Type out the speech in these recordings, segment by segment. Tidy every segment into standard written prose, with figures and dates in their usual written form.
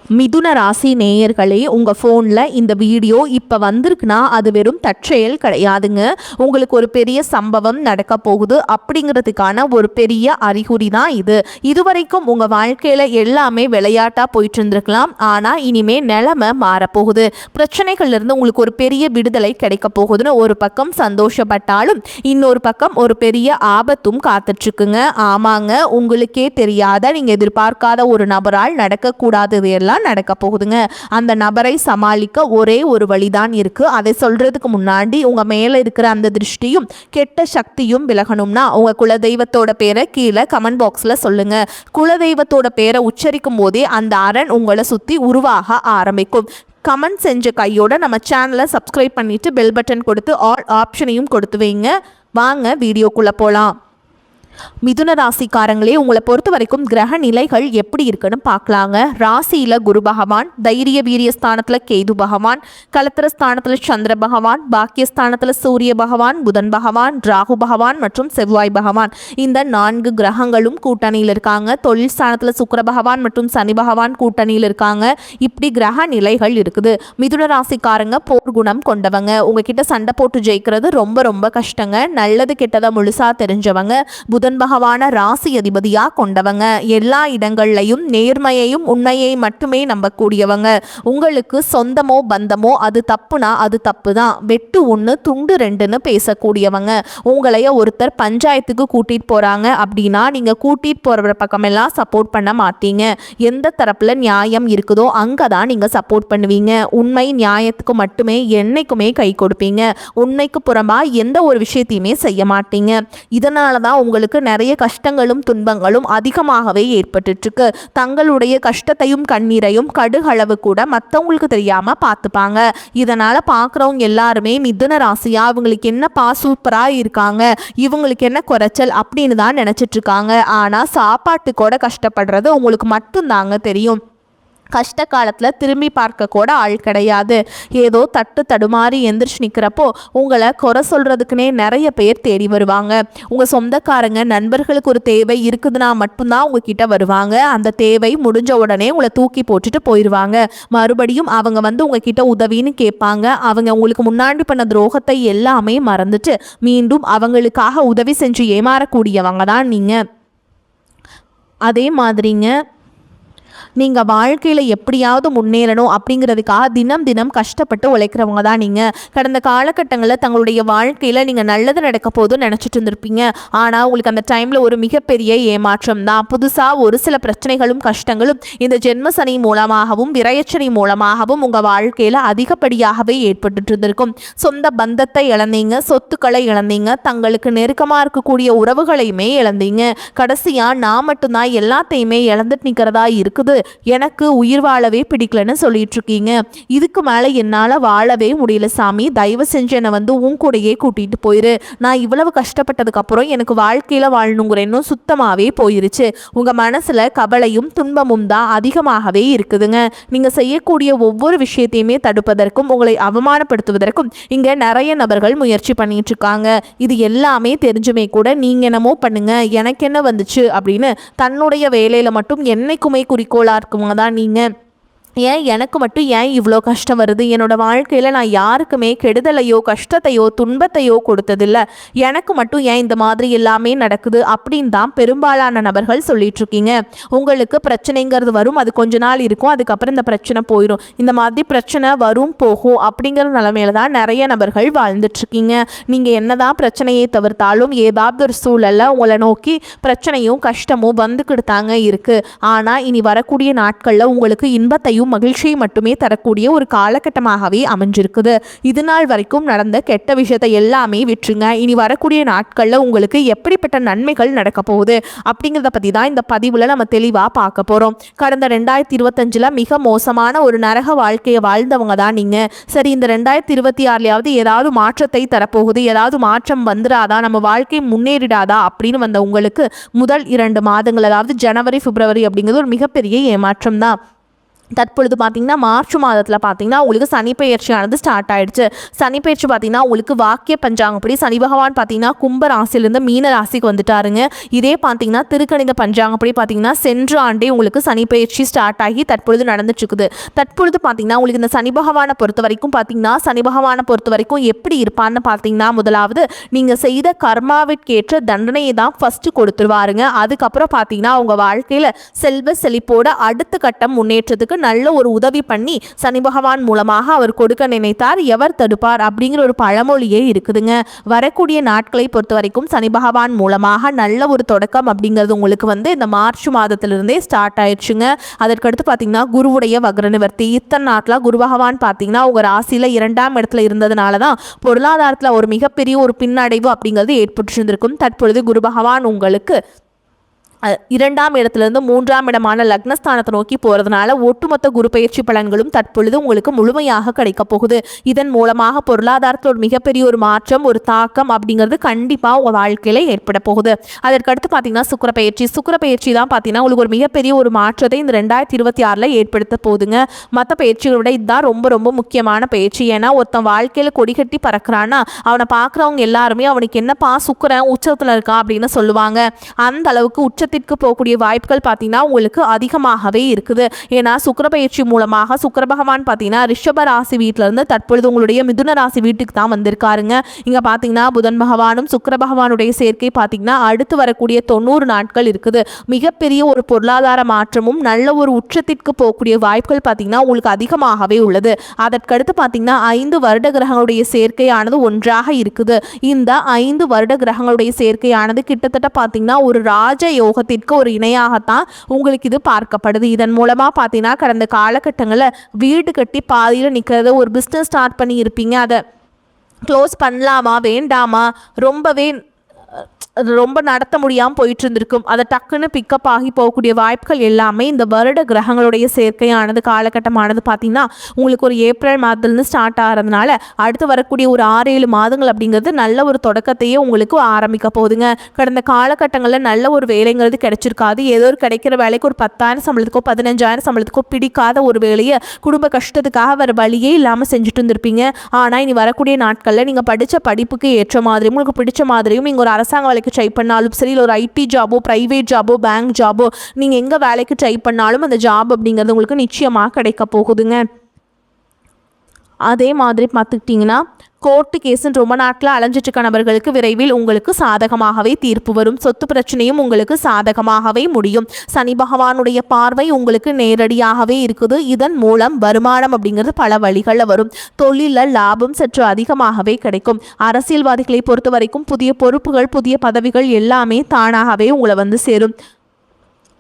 மிதுன ராசி நேயர்களே, உங்கள் ஃபோனில் இந்த வீடியோ இப்போ வந்திருக்குன்னா அது வெறும் தற்செயல் கிடையாதுங்க. உங்களுக்கு ஒரு பெரிய சம்பவம் நடக்க போகுது அப்படிங்கிறதுக்கான ஒரு பெரிய அறிகுறி தான் இது. இதுவரைக்கும் உங்கள் வாழ்க்கையில் எல்லாமே விளையாட்டாக போயிட்டு இருந்திருக்கலாம். ஆனால் இனிமேல் நிலைமை மாறப்போகுது. பிரச்சனைகள்லேருந்து உங்களுக்கு ஒரு பெரிய விடுதலை கிடைக்க போகுதுன்னு ஒரு பக்கம் சந்தோஷப்பட்டாலும் இன்னொரு பக்கம் ஒரு பெரிய ஆபத்தும் காத்துட்ருக்குங்க. ஆமாங்க, உங்களுக்கே தெரியாத நீங்கள் எதிர்பார்க்காத ஒரு நபரால் நடக்கக்கூடாதது எல்லாம் நடக்க போகுதுங்க. அந்த நபரை சமாளிக்க ஒரே ஒரு வழிதான் இருக்கு. அதை சொல்றதுக்கு முன்னாடி உங்க மேல இருக்கிற அந்த திருஷ்டியும் கெட்ட சக்தியும் விலகணும்னா உங்க குலதெய்வத்தோட பேரை கீழே கமெண்ட் பாக்ஸ்ல சொல்லுங்க. குலதெய்வத்தோட பேரை உச்சரிக்கும் போதே அந்த அரண் உங்களை சுத்தி உருவாக ஆரம்பிக்கும். கமெண்ட் செஞ்ச கையோட நம்ம சேனலை சப்ஸ்கிரைப் பண்ணிட்டு பெல் பட்டன் கொடுத்து ஆல் ஆப்ஷனையும் கொடுத்து வைங்க. வாங்க வீடியோக்குள்ள போலாம். மிதுன ராசிக்காரங்களே, உங்களை பொறுத்த வரைக்கும் கிரக நிலைகள் எப்படி இருக்குன்னு பார்க்கலாங்க. ராசியில் குரு பகவான், தைரிய வீரிய ஸ்தானத்தில் கேது பகவான், கலத்திர ஸ்தானத்தில் சந்திர பகவான், பாக்கியஸ்தானத்தில் சூரிய பகவான், புதன் பகவான், ராகு பகவான் மற்றும் செவ்வாய் பகவான், இந்த 4 கிரகங்களும் கூட்டணியில் இருக்காங்க. தொழில் ஸ்தானத்தில் சுக்கிர பகவான் மற்றும் சனி பகவான் கூட்டணியில் இருக்காங்க. இப்படி கிரக நிலைகள் இருக்குது. மிதுன ராசிக்காரங்க போர்க்குணம் கொண்டவங்க. உங்ககிட்ட சண்டை போட்டு ஜெயிக்கிறது ரொம்ப ரொம்ப கஷ்டங்க. நல்லது கெட்டதை முழுசா தெரிஞ்சவங்க. புதன் பகவான ராசி அதிபதியா கொண்டவங்க. எல்லா இடங்கள்லையும் நேர்மையையும் உண்மையை மட்டுமே நம்பக்கூடியவங்க. உங்களுக்கு சொந்தமோ பந்தமோ அது தப்புனா அது தப்பு தான், வெட்டு 1 துண்டு 2ன்னு பேசக்கூடியவங்க. உங்களைய ஒருத்தர் பஞ்சாயத்துக்கு கூட்டிட்டு போறாங்க அப்படின்னா நீங்க கூட்டிட்டு போற பக்கமெல்லாம் சப்போர்ட் பண்ண மாட்டீங்க. எந்த தரப்புல நியாயம் இருக்குதோ அங்கதான் நீங்க சப்போர்ட் பண்ணுவீங்க. உண்மை நியாயத்துக்கு மட்டுமே என்னைக்குமே கை கொடுப்பீங்க. உண்மைக்கு புறம்பா எந்த ஒரு விஷயத்தையுமே செய்ய மாட்டீங்க. இதனாலதான் உங்களுக்கு நிறைய கஷ்டங்களும் துன்பங்களும் அதிகமாகவே ஏற்பட்டுருக்கு. தங்களுடைய கஷ்டத்தையும் கண்ணீரையும் கடுகளவு கூட மற்றவங்களுக்கு தெரியாம பார்த்துப்பாங்க. இதனால பார்க்குறவங்க எல்லாருமே மிதுன ராசியா இவங்களுக்கு என்ன சூப்பரா இருக்காங்க, இவங்களுக்கு என்ன குறைச்சல் அப்படின்னு தான் நினைச்சிட்டு இருக்காங்க. ஆனா சாப்பாட்டு கூட கஷ்டப்படுறது உங்களுக்கு மட்டும்தாங்க தெரியும். கஷ்ட காலத்தில் திரும்பி பார்க்க கூட ஆள் கிடையாது. ஏதோ தட்டு தடுமாறி எந்திரிச்சு நிற்கிறப்போ உங்களை குறை சொல்கிறதுக்குனே நிறைய பேர் தேடி வருவாங்க. உங்கள் சொந்தக்காரங்க நண்பர்களுக்கு ஒரு தேவை இருக்குதுன்னா மட்டும்தான் உங்ககிட்ட வருவாங்க. அந்த தேவை முடிஞ்ச உடனே உங்களை தூக்கி போட்டுட்டு போயிடுவாங்க. மறுபடியும் அவங்க வந்து உங்ககிட்ட உதவின்னு கேட்பாங்க. அவங்க உங்களுக்கு முன்னாடி பண்ண துரோகத்தை எல்லாமே மறந்துட்டு மீண்டும் அவங்களுக்காக உதவி செஞ்சு ஏமாறக்கூடியவங்க தான் நீங்கள். அதே மாதிரிங்க, நீங்கள் வாழ்க்கையில் எப்படியாவது முன்னேறணும் அப்படிங்கிறதுக்காக தினம் தினம் கஷ்டப்பட்டு உழைக்கிறவங்க தான் நீங்கள். கடந்த காலகட்டங்களில் தங்களுடைய வாழ்க்கையில் நீங்கள் நல்லது நடக்க போதுன்னு நினச்சிட்டு இருந்திருப்பீங்க. ஆனால் உங்களுக்கு அந்த டைமில் ஒரு மிகப்பெரிய ஏமாற்றம் தான். புதுசாக ஒரு சில பிரச்சனைகளும் கஷ்டங்களும் இந்த ஜென்மசனி மூலமாகவும் விரயச்சனி மூலமாகவும் உங்கள் வாழ்க்கையில் அதிகப்படியாகவே ஏற்பட்டு இருந்திருக்கும். சொந்த பந்தத்தை இழந்தீங்க, சொத்துக்களை இழந்தீங்க, தங்களுக்கு நெருக்கமாக இருக்கக்கூடிய உறவுகளையுமே இழந்தீங்க. கடைசியாக நான் மட்டும்தான் எல்லாத்தையுமே இழந்துட்டு நிற்கிறதா இருக்குது, எனக்கு உயிர் வாழவே பிடிக்கலன்னு சொல்லிட்டு இருக்கீங்க. இதுக்கு மேலே என்னால் வாழவே முடியல சாமி, தயவு செஞ்சு என்னை வந்து உன் கூடையே கூட்டிகிட்டு போயிரு. நான் இவ்வளவு கஷ்டப்பட்டதுக்கு அப்புறம் எனக்கு வாழ்க்கையில் வாழணுங்கிற இன்னும் சுத்தமாகவே போயிருச்சு. உங்கள் மனசில் கவலையும் துன்பமும் தான் அதிகமாகவே இருக்குதுங்க. நீங்கள் செய்யக்கூடிய ஒவ்வொரு விஷயத்தையுமே தடுப்பதற்கும் உங்களை அவமானப்படுத்துவதற்கும் இங்கே நிறைய நபர்கள் முயற்சி பண்ணிட்டு இருக்காங்க. இது எல்லாமே தெரிஞ்சுமே கூட நீங்கள் என்னமோ பண்ணுங்க, எனக்கு என்ன வந்துச்சு அப்படின்னு தன்னுடைய வேலையில் மட்டும் என்னைக்குமே குறிக்கோளாக இருக்குங்க தான் நீங்கள். ஏன் எனக்கு மட்டும் ஏன் இவ்வளோ கஷ்டம் வருது, என்னோடய வாழ்க்கையில் நான் யாருக்குமே கெடுதலையோ கஷ்டத்தையோ துன்பத்தையோ கொடுத்ததில்லை, எனக்கு மட்டும் ஏன் இந்த மாதிரி எல்லாமே நடக்குது அப்படின்னு தான் பெரும்பாலான நபர்கள் சொல்லிகிட்ருக்கீங்க. உங்களுக்கு பிரச்சனைங்கிறது வரும், அது கொஞ்ச நாள் இருக்கும், அதுக்கப்புறம் இந்த பிரச்சனை போயிடும். இந்த மாதிரி பிரச்சனை வரும் போகும் அப்படிங்கிற நிலைமையில தான் நிறைய நபர்கள் வாழ்ந்துட்டுருக்கீங்க. நீங்கள் என்ன தான் பிரச்சனையை தவிர்த்தாலும் ஏதாவது ஒரு சூழலில் உங்களை நோக்கி பிரச்சனையும் கஷ்டமும் வந்துக்கிட்டு தாங்க இருக்குது. ஆனால் இனி வரக்கூடிய நாட்களில் உங்களுக்கு இன்பத்தையும் மகிழ்ச்சியை மட்டுமே தரக்கூடிய ஒரு காலகட்டமாகவே அமைஞ்சிருக்குது. இது நாள் வரைக்கும் நடந்த கெட்ட விஷயத்தை எல்லாமே விட்டுருங்க. இனி வரக்கூடிய நாட்களில் உங்களுக்கு எப்படிப்பட்ட நன்மைகள் நடக்க போகுது அப்படிங்கிறத பற்றி தான் இந்த பதிவில் நம்ம தெளிவாக பார்க்க போகிறோம். கடந்த 2025 மிக மோசமான ஒரு நரக வாழ்க்கையை வாழ்ந்தவங்க தான் நீங்கள். சரி, இந்த 2026 ஏதாவது மாற்றத்தை தரப்போகுது, ஏதாவது மாற்றம் வந்துடாதா, நம்ம வாழ்க்கை முன்னேறிடாதா அப்படின்னு வந்த உங்களுக்கு முதல் 2 மாதங்கள், அதாவது ஜனவரி பிப்ரவரி அப்படிங்கிறது ஒரு மிகப்பெரிய ஏமாற்றம் தான். தற்பொழுது பார்த்தீங்கன்னா மார்ச் மாதத்தில் பார்த்தீங்கன்னா உங்களுக்கு சனி பெயர்ச்சியானது ஸ்டார்ட் ஆயிடுச்சு. சனி பெயர்ச்சி பார்த்தீங்கன்னா உங்களுக்கு வாக்கிய பஞ்சாங்கப்படி சனி பகவான் பார்த்தீங்கன்னா கும்ப ராசியிலிருந்து மீன ராசிக்கு வந்துட்டாருங்க. இதே பார்த்தீங்கன்னா திருக்கணித பஞ்சாங்கப்படி பார்த்தீங்கன்னா சென்ற ஆண்டே உங்களுக்கு சனி பெயர்ச்சி ஸ்டார்ட் ஆகி தற்பொழுது நடந்துட்டு இருக்குது. தற்பொழுது பார்த்தீங்கன்னா உங்களுக்கு இந்த சனி பகவானை பொறுத்த வரைக்கும் பார்த்தீங்கன்னா சனி பகவானை பொறுத்த வரைக்கும் எப்படி இருப்பான்னு பார்த்தீங்கன்னா முதலாவது நீங்கள் செய்த கர்மாவிற்கேற்ற தண்டனையை தான் ஃபஸ்ட்டு கொடுத்துருவாருங்க. அதுக்கப்புறம் பார்த்தீங்கன்னா உங்கள் வாழ்க்கையில் செல்வ செழிப்போட அடுத்த கட்டம் முன்னேற்றத்துக்கு நல்ல ஒரு உதவி பண்ணி சனி பகவான் மூலமாக அவர் கொடுக்க நினைத்தார் எவர் தடுப்பார் அப்படிங்கிற ஒரு பழமொழியே இருக்குதுங்க. வரக்கூடிய நாட்களை பொறுத்த வரைக்கும் சனி பகவான் மூலமாக நல்ல ஒரு தொடக்கம் அப்படிங்கிறது உங்களுக்கு இந்த மார்ச் மாதத்திலிருந்தே ஸ்டார்ட் ஆயிடுச்சுங்க. அதற்கடுத்து பார்த்தீங்கன்னா குருவுடைய வக்ர நிவர்த்தி. இத்தனை நாட்டில் குரு பகவான் பார்த்தீங்கன்னா உங்கள் ராசியில் 2ஆம் இடத்துல இருந்ததுனால தான் பொருளாதாரத்தில் ஒரு மிகப்பெரிய ஒரு பின்னடைவு அப்படிங்கிறது ஏற்பட்டிருந்திருக்கும். தற்பொழுது குரு பகவான் உங்களுக்கு 2ஆம் இடத்திலிருந்து 3ஆம் இடமான லக்னஸ்தானத்தை நோக்கி போகிறதுனால ஒட்டுமொத்த குரு பயிற்சி பலன்களும் தற்பொழுது உங்களுக்கு முழுமையாக கிடைக்க போகுது. இதன் மூலமாக பொருளாதாரத்தில் ஒரு மிகப்பெரிய ஒரு மாற்றம் ஒரு தாக்கம் அப்படிங்கிறது கண்டிப்பாக உங்கள் வாழ்க்கையில் ஏற்பட போகுது. அதற்கடுத்து பார்த்தீங்கன்னா சுக்கிர பயிற்சி தான் பார்த்தீங்கன்னா உங்களுக்கு ஒரு மிகப்பெரிய ஒரு மாற்றத்தை இந்த 2026 ஏற்படுத்த போகுதுங்க. மற்ற பயிற்சிகளை விட இதுதான் ரொம்ப ரொம்ப முக்கியமான பயிற்சி. ஏன்னா ஒருத்தன் வாழ்க்கையில் கொடிகட்டி பறக்கிறான்னா அவனை பார்க்குறவங்க எல்லாருமே அவனுக்கு என்னப்பா சுக்கிரன் உச்சத்தில் இருக்கா அப்படின்னு சொல்லுவாங்க. அந்த அளவுக்கு உச்சத்திற்கு போகக்கூடிய வாய்ப்புகள் பார்த்தீங்கன்னா உங்களுக்கு அதிகமாகவே இருக்குது. ஏன்னா சுக்கிர பயிற்சி மூலமாக சுக்கிர பகவான் பார்த்தீங்கன்னா ரிஷப ராசி வீட்டிலிருந்து தற்பொழுது உங்களுடைய மிதுன ராசி வீட்டுக்கு தான் வந்திருக்காருங்க. இங்கே பார்த்தீங்கன்னா புதன் பகவானும் சுக்கிர பகவானுடைய சேர்க்கை பார்த்தீங்கன்னா அடுத்து வரக்கூடிய 90 நாட்கள் இருக்குது. மிகப்பெரிய ஒரு பொருளாதார மாற்றமும் நல்ல ஒரு உச்சத்திற்கு போகக்கூடிய வாய்ப்புகள் பார்த்தீங்கன்னா உங்களுக்கு அதிகமாகவே உள்ளது. அதற்கடுத்து பார்த்தீங்கன்னா 5 வருட கிரகங்களுடைய சேர்க்கையானது ஒன்றாக இருக்குது. இந்த 5 வருட கிரகங்களுடைய சேர்க்கையானது கிட்டத்தட்ட பார்த்தீங்கன்னா ஒரு ராஜ யோகத்திற்கு ஒரு இணையாகத்தான் உங்களுக்கு இது பார்க்கப்படுது. இதன் மூலமாக பார்த்தீங்கன்னா கடந்த காலகட்டங்களில் வீடு கட்டி பாதியில் நிற்கிறது, ஒரு பிஸ்னஸ் ஸ்டார்ட் பண்ணி இருப்பீங்க, அதை க்ளோஸ் பண்ணலாமா வேண்டாமா ரொம்ப நடத்த முடியாமல் போயிட்டு இருந்திருக்கும். அதை டக்குன்னு பிக்கப் ஆகி போகக்கூடிய வாய்ப்புகள் எல்லாமே இந்த வருட கிரகங்களுடைய சேர்க்கையானது காலகட்டமானது பார்த்தீங்கன்னா உங்களுக்கு ஒரு ஏப்ரல் மாதத்துலேருந்து ஸ்டார்ட் ஆகிறதுனால அடுத்து வரக்கூடிய ஒரு 6-7 மாதங்கள் அப்படிங்கிறது நல்ல ஒரு தொடக்கத்தையே உங்களுக்கு ஆரம்பிக்க போகுதுங்க. கடந்த காலகட்டங்களில் நல்ல ஒரு வேலைங்கிறது கிடைச்சிருக்காது. ஏதோ ஒரு கிடைக்கிற வேலைக்கு ஒரு 10,000 சம்பளத்துக்கோ 15,000 சம்பளத்துக்கோ பிடிக்காத ஒரு வேலையை குடும்ப கஷ்டத்துக்காக வேறு வழியே இல்லாமல் செஞ்சுட்டு இருந்திருப்பீங்க. ஆனால் இனி வரக்கூடிய நாட்களில் நீங்கள் படித்த படிப்புக்கு ஏற்ற மாதிரியும் உங்களுக்கு பிடிச்ச மாதிரியும் நீங்கள் ஒரு அரசாங்க வேலைக்கு ட்ரை பண்ணாலும் சரி, ஒரு ஐடி ஜாபோ பிரைவேட் ஜாபோ பேங்க் ஜாபோ நீங்கள் எங்கே வேலைக்கு ட்ரை பண்ணாலும் அந்த ஜாப் அப்படிங்கிறது உங்களுக்கு நிச்சயமாக கிடைக்க போகுதுங்க. அதே மாதிரி பார்த்துக்கிட்டிங்கன்னா கோர்ட்டு கேஸுன்னு ரொம்ப நாட்டில் அலைஞ்சிட்டு நபர்களுக்கு விரைவில் உங்களுக்கு சாதகமாகவே தீர்ப்பு வரும். சொத்து பிரச்சனையும் உங்களுக்கு சாதகமாகவே முடியும். சனி பகவானுடைய பார்வை உங்களுக்கு நேரடியாகவே இருக்குது. இதன் மூலம் வருமானம் அப்படிங்கிறது பல வழிகளில் வரும். தொழிலில் லாபம் சற்று அதிகமாகவே கிடைக்கும். அரசியல்வாதிகளை பொறுத்த வரைக்கும் புதிய பொறுப்புகள் புதிய பதவிகள் எல்லாமே தானாகவே உங்களை சேரும்.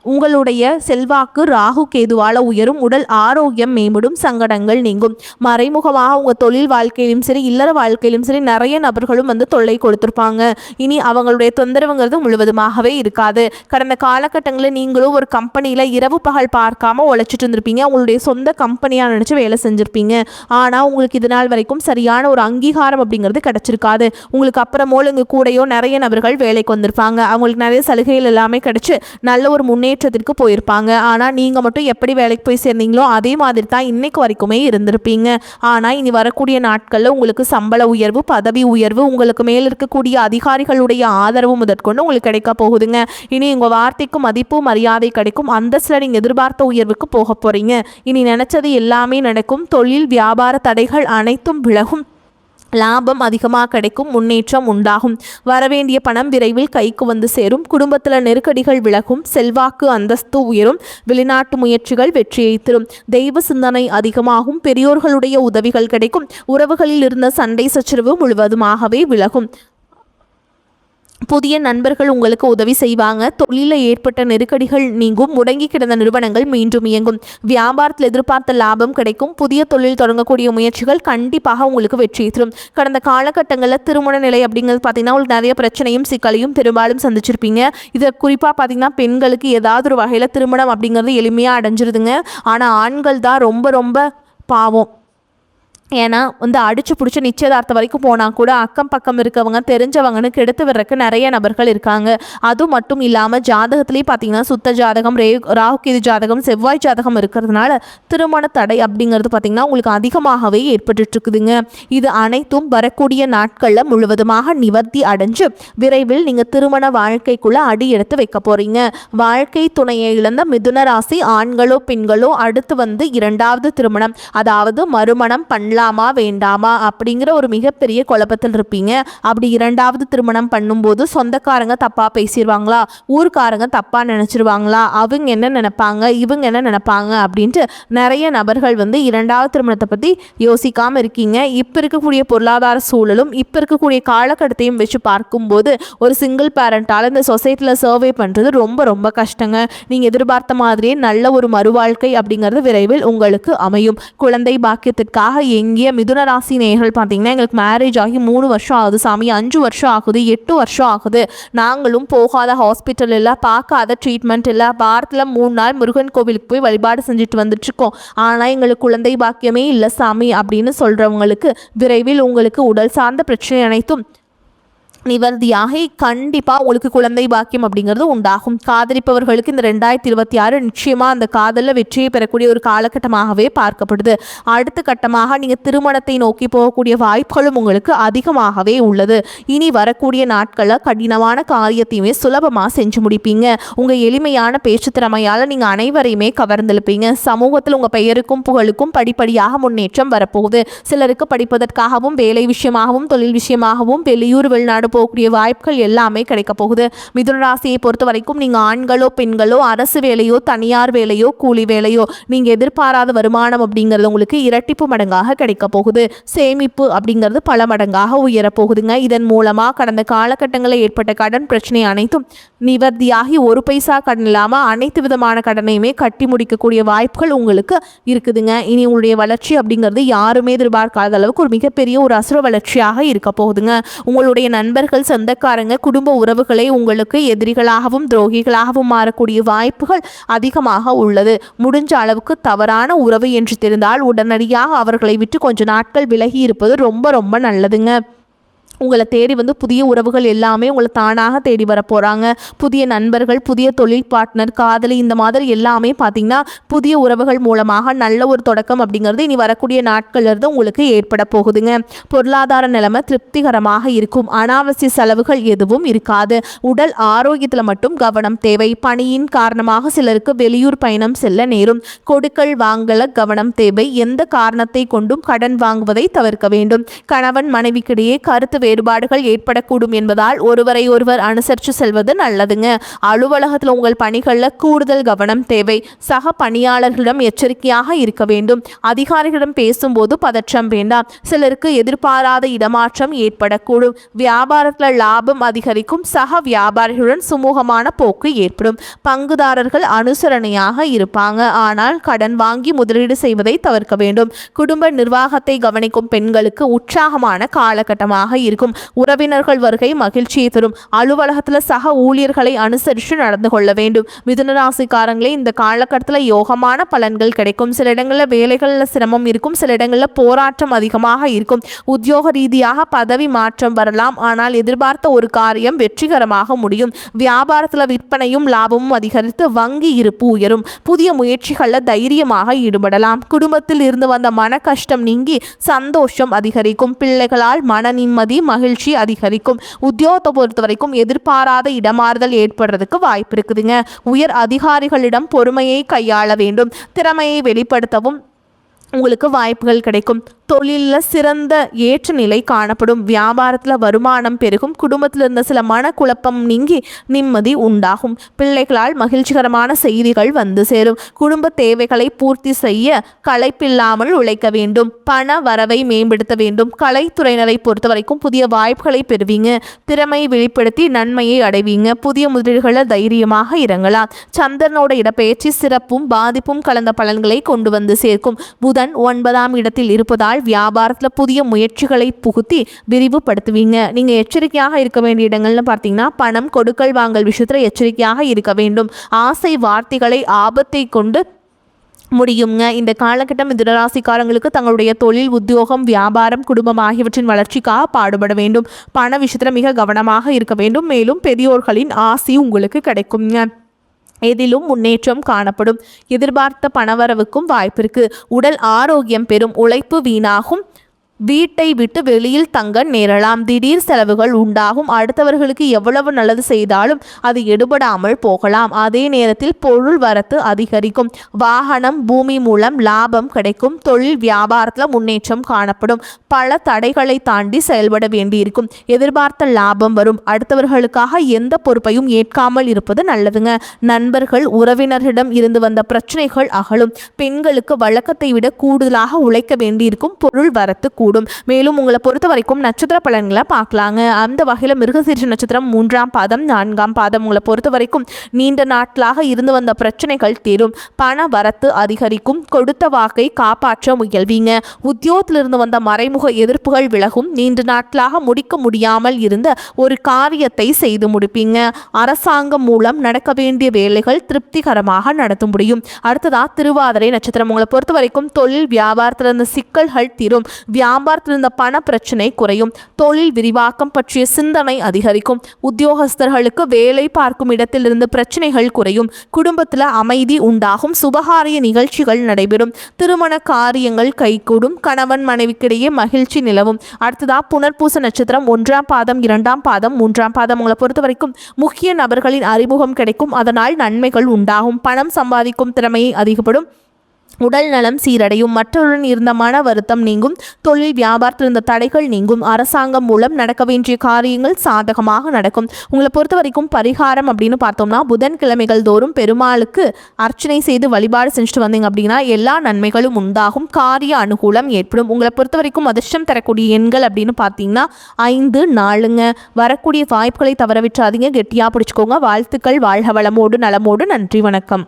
உங்களுடைய செல்வாக்கு ராகு கேதுவால் உயரும். உடல் ஆரோக்கியம் மேம்படும். சங்கடங்கள் நீங்கும். மறைமுகமாக உங்கள் தொழில் வாழ்க்கையிலும் சரி இல்லற வாழ்க்கையிலும் சரி நிறைய நபர்களும் தொல்லை கொடுத்துருப்பாங்க. இனி அவங்களுடைய தொந்தரவுங்கிறது முழுவதுமாகவே இருக்காது. கடந்த காலகட்டங்களில் நீங்களும் ஒரு கம்பெனியில் இரவு பகல் பார்க்காம உழைச்சிட்டு இருந்திருப்பீங்க. உங்களுடைய சொந்த கம்பெனியாக நினச்சி வேலை செஞ்சுருப்பீங்க. ஆனால் உங்களுக்கு இது நாள் வரைக்கும் சரியான ஒரு அங்கீகாரம் அப்படிங்கிறது கிடச்சிருக்காது. உங்களுக்கு அப்புறமோ இங்கே கூடையோ நிறைய நபர்கள் வேலைக்கு வந்திருப்பாங்க. அவங்களுக்கு நிறைய சலுகைகள் எல்லாமே கிடச்சி நல்ல ஒரு முன்னேற்றத்திற்கு போயிருப்பாங்க. ஆனால் நீங்கள் மட்டும் எப்படி வேலைக்கு போய் சேர்ந்தீங்களோ அதே மாதிரி தான் இன்னைக்கு வரைக்குமே இருந்திருப்பீங்க. ஆனால் இனி வரக்கூடிய நாட்களில் உங்களுக்கு சம்பள உயர்வு பதவி உயர்வு உங்களுக்கு மேல் இருக்கக்கூடிய அதிகாரிகளுடைய ஆதரவு முதற்கொண்டு உங்களுக்கு கிடைக்க போகுதுங்க. இனி உங்கள் வார்த்தைக்கு மதிப்பு மரியாதை கிடைக்கும். அந்தஸ்தில் நீங்கள் எதிர்பார்த்த உயர்வுக்கு போக போகிறீங்க. இனி நினச்சது எல்லாமே நடக்கும். தொழில் வியாபார தடைகள் அனைத்தும் விலகும். லாபம் அதிகமாக கிடைக்கும். முன்னேற்றம் உண்டாகும். வரவேண்டிய பணம் விரைவில் கைக்கு சேரும். குடும்பத்தில் நெருக்கடிகள் விலகும். செல்வாக்கு அந்தஸ்து உயரும். வெளிநாட்டு முயற்சிகள் வெற்றியை தரும். தெய்வ சிந்தனை அதிகமாகும். பெரியோர்களுடைய உதவிகள் கிடைக்கும். உறவுகளில் இருந்த சண்டை சச்சரவு முழுவதுமாகவே விலகும். புதிய நண்பர்கள் உங்களுக்கு உதவி செய்வாங்க. தொழிலில் ஏற்பட்ட நெருக்கடிகள் நீங்கும். முடங்கி கிடந்த நிறுவனங்கள் மீண்டும் இயங்கும். வியாபாரத்தில் எதிர்பார்த்த லாபம் கிடைக்கும். புதிய தொழில் தொடங்கக்கூடிய முயற்சிகள் கண்டிப்பாக உங்களுக்கு வெற்றி தரும். கடந்த காலகட்டங்களில் திருமண நிலை அப்படிங்கிறது பார்த்தீங்கன்னா உங்களுக்கு நிறைய பிரச்சனையும் சிக்கலையும் பெரும்பாலும் சந்திச்சிருப்பீங்க. இதை குறிப்பாக பார்த்தீங்கன்னா பெண்களுக்கு ஏதாவது ஒரு வகையில் திருமணம் அப்படிங்கிறது எளிமையாக அடைஞ்சிருதுங்க. ஆனால் ஆண்கள் தான் ரொம்ப ரொம்ப பாவம். ஏன்னா வந்து அடிச்சு பிடிச்சி நிச்சயதார்த்தம் வரைக்கும் போனால் கூட அக்கம் பக்கம் இருக்கவங்க தெரிஞ்சவங்கன்னு கெடுத்து விடுறதுக்கு நிறைய நபர்கள் இருக்காங்க. அது மட்டும் இல்லாமல் ஜாதகத்துலேயும் பார்த்தீங்கன்னா சுத்த ஜாதகம், ராகுகேது ஜாதகம், செவ்வாய் ஜாதகம் இருக்கிறதுனால திருமண தடை அப்படிங்கிறது பார்த்திங்கன்னா உங்களுக்கு அதிகமாகவே ஏற்பட்டுருக்குதுங்க. இது அனைத்தும் வரக்கூடிய நாட்களில் முழுவதுமாக நிவர்த்தி அடைஞ்சு விரைவில் நீங்கள் திருமண வாழ்க்கைக்குள்ளே அடி எடுத்து வைக்க போகிறீங்க. வாழ்க்கை துணையை இழந்த மிதுன ராசி ஆண்களோ பெண்களோ அடுத்து வந்து இரண்டாவது திருமணம், அதாவது மறுமணம் பண்ணலாமா வேண்டாமா அப்படிங்கிற ஒரு மிகப்பெரிய குழப்பத்தில் இருப்பீங்க. அப்படி இரண்டாவது திருமணம் பண்ணும்போது சொந்தக்காரங்க தப்பா பேசிடுவாங்களா, ஊர்க்காரங்க தப்பா நினைச்சிருவாங்களா, அவங்க என்ன நினைப்பாங்க, இவங்க என்ன நினைப்பாங்க அப்படின்ட்டு நிறைய நபர்கள் வந்து இரண்டாவது திருமணத்தை பற்றி யோசிக்காமல் இருக்கீங்க. இப்போ இருக்கக்கூடிய பொருளாதார சூழலும் இப்போ இருக்கக்கூடிய காலகட்டத்தையும் வச்சு பார்க்கும்போது ஒரு சிங்கிள் பேரண்டால் இந்த சொசைட்டியில் சர்வே பண்ணுறது ரொம்ப ரொம்ப கஷ்டங்க. நீங்கள் எதிர்பார்த்த மாதிரியே நல்ல ஒரு மறுவாழ்க்கை அப்படிங்கிறது விரைவில் உங்களுக்கு அமையும். குழந்தை பாக்கியத்திற்காக எங்கேயே மிதுன ராசி நேயர்கள் பார்த்தீங்கன்னா எங்களுக்கு மேரேஜ் ஆகி 3 வருஷம் ஆகுது சாமி, 5 வருஷம் ஆகுது, 8 வருஷம் ஆகுது, நாங்களும் போகாத ஹாஸ்பிட்டல் இல்லை, பார்க்காத ட்ரீட்மெண்ட் இல்லை, வாரத்தில் 3 நாள் முருகன் கோவிலுக்கு போய் வழிபாடு செஞ்சுட்டு வந்துட்டுருக்கோம், ஆனால் எங்களுக்கு குழந்தை பாக்கியமே இல்லை சாமி அப்படின்னு சொல்கிறவங்களுக்கு விரைவில் உங்களுக்கு உடல் சார்ந்த பிரச்சனை அனைத்தும் நிவர்த்தியாகி கண்டிப்பாக உங்களுக்கு குழந்தை பாக்கியம் அப்படிங்கிறது உண்டாகும். காதலிப்பவர்களுக்கு இந்த 2026 நிச்சயமாக அந்த காதலில் வெற்றியை பெறக்கூடிய ஒரு காலகட்டமாகவே பார்க்கப்படுது. அடுத்த கட்டமாக நீங்கள் திருமணத்தை நோக்கி போகக்கூடிய வாய்ப்புகளும் உங்களுக்கு அதிகமாகவே உள்ளது. இனி வரக்கூடிய நாட்களில் கடினமான காரியத்தையுமே சுலபமாக செஞ்சு முடிப்பீங்க. உங்கள் எளிமையான பேச்சு திறமையால் நீங்கள் அனைவரையுமே கவர்ந்தெழுப்பீங்க. சமூகத்தில் உங்கள் பெயருக்கும் புகழுக்கும் படிப்படியாக முன்னேற்றம் வரப்போகுது. சிலருக்கு படிப்பதற்காகவும் வேலை விஷயமாகவும் தொழில் விஷயமாகவும் வெளியூர் வெளிநாடு போகக்கூடிய வாய்ப்புகள் எல்லாமே கிடைக்க போகுது. மிதுன ராசியை பொறுத்த வரைக்கும் நீங்கள் ஆண்களோ பெண்களோ அரசு வேலையோ தனியார் வேலையோ கூலி வேலையோ நீங்கள் எதிர்பாராத வருமானம் அப்படிங்கிறது உங்களுக்கு இரட்டிப்பு மடங்காக கிடைக்க போகுது. சேமிப்பு அப்படிங்கிறது பல மடங்காக உயரப்போகுதுங்க. இதன் மூலமாக கடந்த காலகட்டங்களில் ஏற்பட்ட கடன் பிரச்சனை அனைத்தும் நிவர்த்தியாகி ஒரு பைசா கடன் இல்லாமல் அனைத்து விதமான கடனையுமே கட்டி முடிக்கக்கூடிய வாய்ப்புகள் உங்களுக்கு இருக்குதுங்க. இனி உங்களுடைய வளர்ச்சி அப்படிங்கிறது யாருமே எதிர்பார்க்காத அளவுக்கு ஒரு மிகப்பெரிய ஒரு அசுர வளர்ச்சியாக இருக்க போகுதுங்க. உங்களுடைய நண்பர்கள், சொந்தக்காரங்க, குடும்ப உறவுகளை உங்களுக்கு எதிரிகளாகவும் துரோகிகளாகவும் மாறக்கூடிய வாய்ப்புகள் அதிகமாக உள்ளது. முடிஞ்ச அளவுக்கு தவறான உறவு என்று தெரிந்தால் உடனடியாக அவர்களை விட்டு கொஞ்ச நாட்கள் விலகி இருப்பது ரொம்ப ரொம்ப நல்லதுங்க. உங்களை தேடி வந்து புதிய உறவுகள் எல்லாமே உங்களை தானாக தேடி வர போகிறாங்க. புதிய நண்பர்கள், புதிய தொழில் பார்ட்னர், காதலி, இந்த மாதிரி எல்லாமே பார்த்திங்கன்னா புதிய உறவுகள் மூலமாக நல்ல ஒரு தொடக்கம் அப்படிங்கிறது இனி வரக்கூடிய நாட்கள்லேருந்து உங்களுக்கு ஏற்பட போகுதுங்க. பொருளாதார நிலைமை திருப்திகரமாக இருக்கும். அனாவசிய செலவுகள் எதுவும் இருக்காது. உடல் ஆரோக்கியத்தில் மட்டும் கவனம் தேவை. பணியின் காரணமாக சிலருக்கு வெளியூர் பயணம் செல்ல நேரும். கொடுக்கல் வாங்கல கவனம் தேவை. எந்த காரணத்தை கொண்டும் கடன் வாங்குவதை தவிர்க்க வேண்டும். கணவன் மனைவிக்கிடையே கருத்து வேறுபாடுகள் ஏற்படக்கூடும் என்பதால் ஒருவரை ஒருவர் அனுசரித்து செல்வது நல்லதுங்க. அலுவலகத்தில் உங்கள் பணிகளில் கூடுதல் கவனம் தேவை. சக பணியாளர்களிடம் எச்சரிக்கையாக இருக்க வேண்டும். அதிகாரிகளிடம் பேசும்போது பதற்றம் வேண்டாம். சிலருக்கு எதிர்பாராத இடமாற்றம் ஏற்படக்கூடும். வியாபாரத்தில் லாபம் அதிகரிக்கும். சக வியாபாரிகளுடன் சுமூகமான போக்கு ஏற்படும். பங்குதாரர்கள் அனுசரணையாக இருப்பாங்க. ஆனால் கடன் வாங்கி முதலீடு செய்வதை தவிர்க்க வேண்டும். குடும்ப நிர்வாகத்தை கவனிக்கும் பெண்களுக்கு உற்சாகமான காலகட்டமாக இருக்கும். உறவினர்கள் வருகை மகிழ்ச்சியை தரும். அலுவலகத்தில் சக ஊழியர்களை அனுசரித்து நடந்து கொள்ள வேண்டும். மிதுன ராசிக்காரங்களே, இந்த காலகட்டத்தில் யோகமான பலன்கள் கிடைக்கும். சில இடங்களில் வேலைகளில் சிரமம் இருக்கும். சில இடங்களில் போராட்டம் அதிகமாக இருக்கும். உத்தியோக ரீதியாக பதவி மாற்றம் வரலாம். ஆனால் எதிர்பார்த்த ஒரு காரியம் வெற்றிகரமாக முடியும். வியாபாரத்தில் விற்பனையும் லாபமும் அதிகரித்து வங்கி இருப்பு உயரும். புதிய முயற்சிகளில் தைரியமாக ஈடுபடலாம். குடும்பத்தில் இருந்து வந்த மன கஷ்டம் நீங்கி சந்தோஷம் அதிகரிக்கும். பிள்ளைகளால் மன நிம்மதி மகிழ்ச்சி அதிகரிக்கும். உத்தியோகத்தை பொறுத்த வரைக்கும் எதிர்பாராத இடமாறுதல் ஏற்படுறதுக்கு வாய்ப்பு இருக்குதுங்க. உயர் அதிகாரிகளிடம் பொறுமையை கையாள வேண்டும். திறமையை வெளிப்படுத்தவும் உங்களுக்கு வாய்ப்புகள் கிடைக்கும். தொழிலில் சிறந்த ஏற்ற நிலை காணப்படும். வியாபாரத்தில் வருமானம் பெருகும். குடும்பத்தில் இருந்த சில மனக்குழப்பம் நீங்கி நிம்மதி உண்டாகும். பிள்ளைகளால் மகிழ்ச்சிகரமான செய்திகள் வந்து சேரும். குடும்ப தேவைகளை பூர்த்தி செய்ய களைப்பில்லாமல் உழைக்க வேண்டும். பண வரவை மேம்படுத்த வேண்டும். கலைத்துறையினரை பொறுத்த வரைக்கும் புதிய வாய்ப்புகளை பெறுவீங்க. திறமையை வெளிப்படுத்தி நன்மையை அடைவீங்க. புதிய முதலீடுகளில் தைரியமாக இறங்கலாம். சந்திரனோட இடப்பெயர்ச்சி சிறப்பும் பாதிப்பும் கலந்த பலன்களை கொண்டு வந்து சேர்க்கும். புதன் 9ஆம் இடத்தில் இருப்பதால் வியாபாரத்தில் புதிய முயற்சிகளை புகுத்தி விரிவுபடுத்துவீங்க. நீங்கள் எச்சரிக்கையாக இருக்க வேண்டிய இடங்கள்னு பார்த்தீங்கன்னா பணம் கொடுக்கல் வாங்கல் விஷயத்தில் எச்சரிக்கையாக இருக்க வேண்டும். ஆசை வார்த்தைகளை ஆபத்தை கொண்டு முடியுங்க. இந்த காலகட்டம் மிதுனராசிக்காரங்களுக்கு தங்களுடைய தொழில், உத்தியோகம், வியாபாரம், குடும்பம் ஆகியவற்றின் வளர்ச்சிக்காக பாடுபட வேண்டும். பண விஷயத்தில் மிக கவனமாக இருக்க வேண்டும். மேலும் பெரியோர்களின் ஆசி உங்களுக்கு கிடைக்குங்க. எதிலும் முன்னேற்றம் காணப்படும். எதிர்பார்த்த பணவரவுக்கும் வாய்ப்பிருக்கு. உடல் ஆரோக்கியம் பெறும். உழைப்பு வீணாகும். வீட்டை விட்டு வெளியில் தங்க நேரலாம். திடீர் செலவுகள் உண்டாகும். அடுத்தவர்களுக்கு எவ்வளவு நல்லது செய்தாலும் அது எடுபடாமல் போகலாம். அதே நேரத்தில் பொருள் வரத்து அதிகரிக்கும். வாகனம், பூமி மூலம் லாபம் கிடைக்கும். தொழில் வியாபாரத்தில் முன்னேற்றம் காணப்படும். பல தடைகளை தாண்டி செயல்பட வேண்டியிருக்கும். எதிர்பார்த்த லாபம் வரும். அடுத்தவர்களுக்காக எந்த பொறுப்பையும் ஏற்காமல் இருப்பது நல்லதுங்க. நண்பர்கள், உறவினர்களிடம் இருந்து வந்த பிரச்சனைகள் அகலும். பெண்களுக்கு வழக்கத்தை விட கூடுதலாக உழைக்க வேண்டியிருக்கும். பொருள் வரத்து கூடும். மேலும் உங்களை பொறுத்த வரைக்கும் நட்சத்திர பலன்களை பார்க்கலாங்க. அந்த வகையில் மிருகசீரிஷ நட்சத்திரம் 3ஆம் பாதம் 4ஆம் பாதம் உங்களை பொறுத்த வரைக்கும் நீண்ட நாட்களாக இருந்து வந்த பிரச்சனைகள் தீரும். பண வரத்து அதிகரிக்கும். கொடுத்த வாக்கை காப்பாற்ற முயல்வீங்க. உத்தியோகத்திலிருந்து வந்த மறைமுக எதிர்ப்புகள் விலகும். நீண்ட நாட்களாக முடிக்க முடியாமல் இருந்த ஒரு காரியத்தை செய்து முடிப்பீங்க. அரசாங்கம் மூலம் நடக்க வேண்டிய வேலைகள் திருப்திகரமாக நடத்த முடியும். அடுத்ததா திருவாதிரை நட்சத்திரம் உங்களை பொறுத்த வரைக்கும் தொழில் வியாபாரத்திலிருந்து சிக்கல்கள் தீரும். வியாபாரத்தில் இருந்த பண பிரச்சனை குறையும். தொழில் விரிவாக்கம் பற்றிய சிந்தனை அதிகரிக்கும். உத்தியோகஸ்தர்களுக்கு வேலை பார்க்கும் இடத்திலிருந்து பிரச்சனைகள் குறையும். குடும்பத்தில் அமைதி உண்டாகும். சுபகாரிய நிகழ்ச்சிகள் நடைபெறும். திருமண காரியங்கள் கைகூடும். கணவன் மனைவிக்கிடையே மகிழ்ச்சி நிலவும். அடுத்ததா புனர்பூச நட்சத்திரம் 1ஆம் பாதம் 2ஆம் பாதம் 3ஆம் பாதம் உங்களை பொறுத்த வரைக்கும் முக்கிய நபர்களின் அறிமுகம் கிடைக்கும். அதனால் நன்மைகள் உண்டாகும். பணம் சம்பாதிக்கும் திறமையை அதிகப்படும். உடல் நலம் சீரடையும். மற்றவருடன் இருந்த மன வருத்தம் நீங்கும். தொழில் வியாபாரத்தில் இருந்த தடைகள் நீங்கும். அரசாங்கம் மூலம் நடக்க வேண்டிய காரியங்கள் சாதகமாக நடக்கும். உங்களை பொறுத்த வரைக்கும் பரிகாரம் அப்படின்னு பார்த்தோம்னா புதன்கிழமைகள் தோறும் பெருமாளுக்கு அர்ச்சனை செய்து வழிபாடு செஞ்சுட்டு வந்தீங்க அப்படின்னா எல்லா நன்மைகளும் உண்டாகும். காரிய அனுகூலம் ஏற்படும். உங்களை பொறுத்த வரைக்கும் அதிர்ஷ்டம் தரக்கூடிய எண்கள் அப்படின்னு பார்த்தீங்கன்னா 5, 4ங்க. வரக்கூடிய வாய்ப்புகளை தவற விட்டுறாதீங்க. கெட்டியாக பிடிச்சிக்கோங்க. வாழ்த்துக்கள். வாழ்க வளமோடு நலமோடு. நன்றி, வணக்கம்.